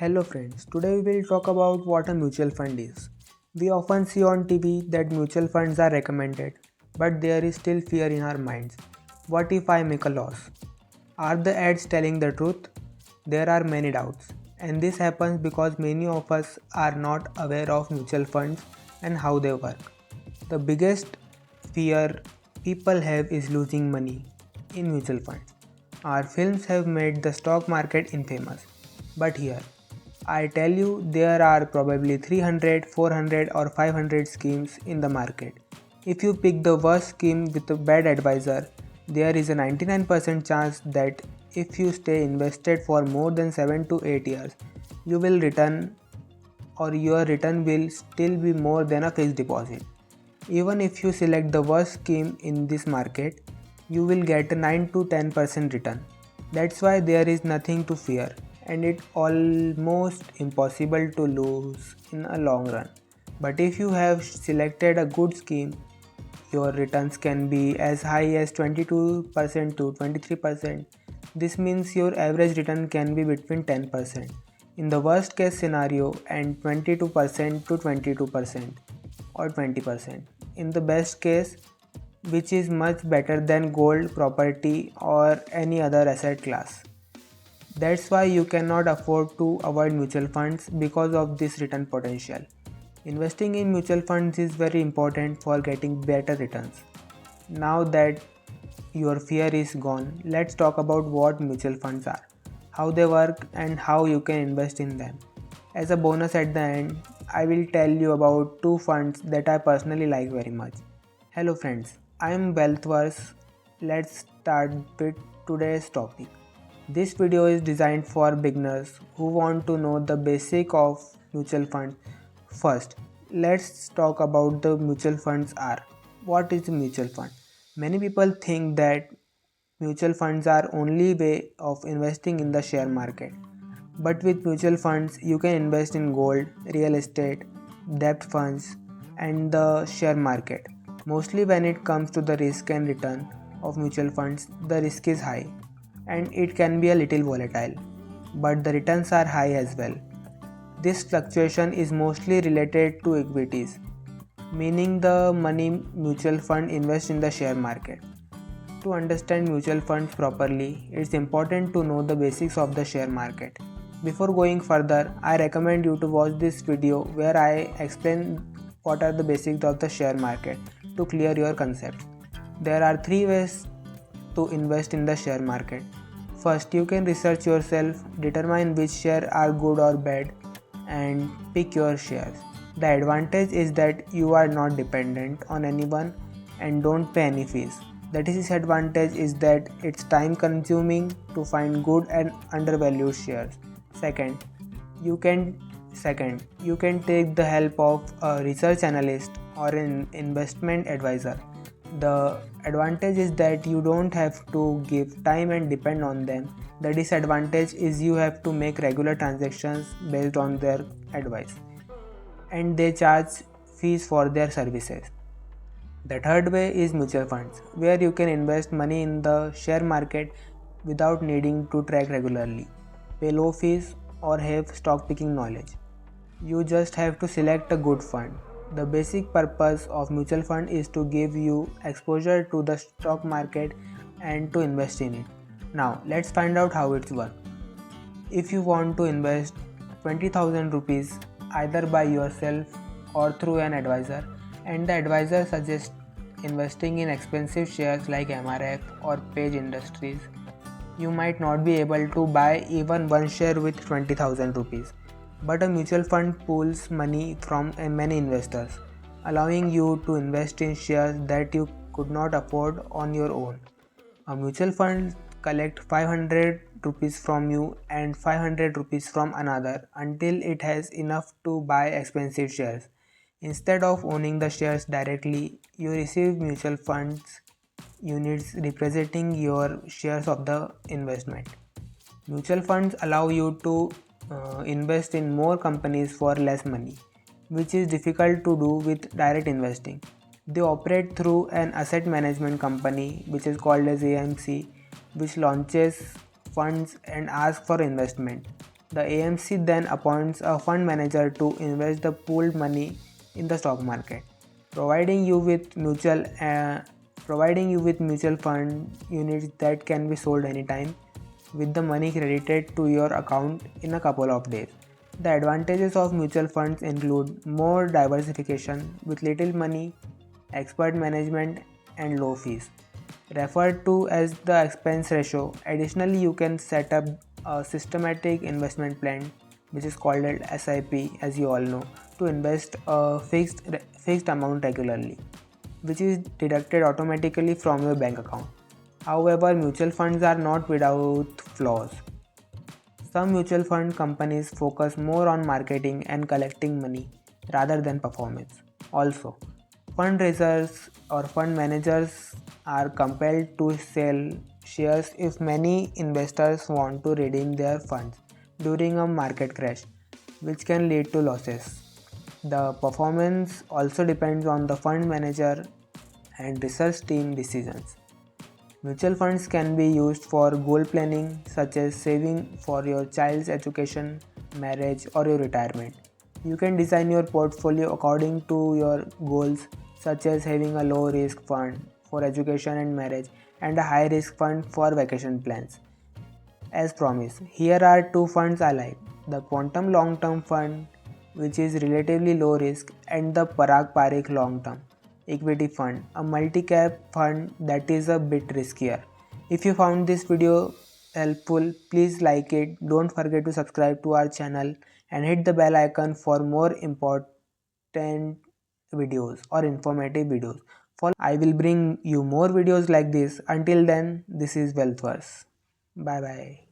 Hello friends, today we will talk about what a mutual fund is. We often see on TV that mutual funds are recommended, but there is still fear in our minds. What if I make a loss? Are the ads telling the truth? There are many doubts, and this happens because many of us are not aware of mutual funds and how they work. The biggest fear people have is losing money in mutual funds. Our films have made the stock market infamous, but here I tell you, there are probably 300, 400, or 500 schemes in the market. If you pick the worst scheme with a bad advisor, there is a 99% chance that if you stay invested for more than 7 to 8 years, you will return or your return will still be more than a fixed deposit. Even if you select the worst scheme in this market, you will get a 9 to 10% return. That's why there is nothing to fear and it's almost impossible to lose in a long run. But if you have selected a good scheme, your returns can be as high as 22% to 23%. This means your average return can be between 10% in the worst case scenario and 22% to 22% or 20% in the best case, which is much better than gold, property, or any other asset class. That's why you cannot afford to avoid mutual funds because of this return potential. Investing in mutual funds is very important for getting better returns. Now that your fear is gone, let's talk about what mutual funds are, how they work, and how you can invest in them. As a bonus at the end, I will tell you about two funds that I personally like very much. Hello friends, I am Wealthverse. Let's start with today's topic. This video is designed for beginners who want to know the basic of mutual funds. First, let's talk about the mutual funds are. What is a mutual fund? Many people think that mutual funds are only way of investing in the share market. But with mutual funds, you can invest in gold, real estate, debt funds, and the share market. Mostly when it comes to the risk and return of mutual funds, the risk is high and it can be a little volatile, but the returns are high as well. This fluctuation is mostly related to equities, meaning the money mutual fund invests in the share market. To understand mutual funds properly, it's important to know the basics of the share market. Before going further, I recommend you to watch this video where I explain what are the basics of the share market to clear your concepts. There are three ways to invest in the share market. First, you can research yourself, determine which shares are good or bad, and pick your shares. The advantage is that you are not dependent on anyone and don't pay any fees. The disadvantage is that it's time consuming to find good and undervalued shares. Second, you can you can take the help of a research analyst or an investment advisor. The advantage is that you don't have to give time and depend on them. The disadvantage is you have to make regular transactions based on their advice and they charge fees for their services. The third way is mutual funds, where you can invest money in the share market without needing to track regularly, pay low fees, or have stock picking knowledge. You just have to select a good fund. The basic purpose of mutual fund is to give you exposure to the stock market and to invest in it. Now, let's find out how it's work. If you want to invest 20,000 rupees either by yourself or through an advisor, and the advisor suggests investing in expensive shares like MRF or Page Industries, you might not be able to buy even one share with 20,000 rupees. But a mutual fund pools money from many investors, allowing you to invest in shares that you could not afford on your own. A mutual fund collects 500 rupees from you and 500 rupees from another until it has enough to buy expensive shares. Instead of owning the shares directly, you receive mutual funds units representing your shares of the investment. Mutual funds allow you to invest in more companies for less money, which is difficult to do with direct investing. They operate through an asset management company which is called as AMC, which launches funds and asks for investment. The AMC then appoints a fund manager to invest the pooled money in the stock market, providing you with mutual fund units that can be sold anytime, with the money credited to your account in a couple of days. The advantages of mutual funds include more diversification with little money, expert management, and low fees, referred to as the expense ratio. Additionally, you can set up a systematic investment plan, which is called as SIP, as you all know, to invest a fixed amount regularly, which is deducted automatically from your bank account. However, mutual funds are not without flaws. Some mutual fund companies focus more on marketing and collecting money rather than performance. Also, fundraisers or fund managers are compelled to sell shares if many investors want to redeem their funds during a market crash, which can lead to losses. The performance also depends on the fund manager and research team decisions. Mutual funds can be used for goal planning, such as saving for your child's education, marriage, or your retirement. You can design your portfolio according to your goals, such as having a low risk fund for education and marriage and a high risk fund for vacation plans. As promised, here are two funds I like: the Quantum Long Term Fund, which is relatively low risk, and the Parag Parikh Long Term Equity Fund, a multi cap fund that is a bit riskier. If you found this video helpful, please like it. Don't forget to subscribe to our channel and hit the bell icon for more important videos or informative videos. I will bring you more videos like this. Until then, this is Wealthverse. Bye bye.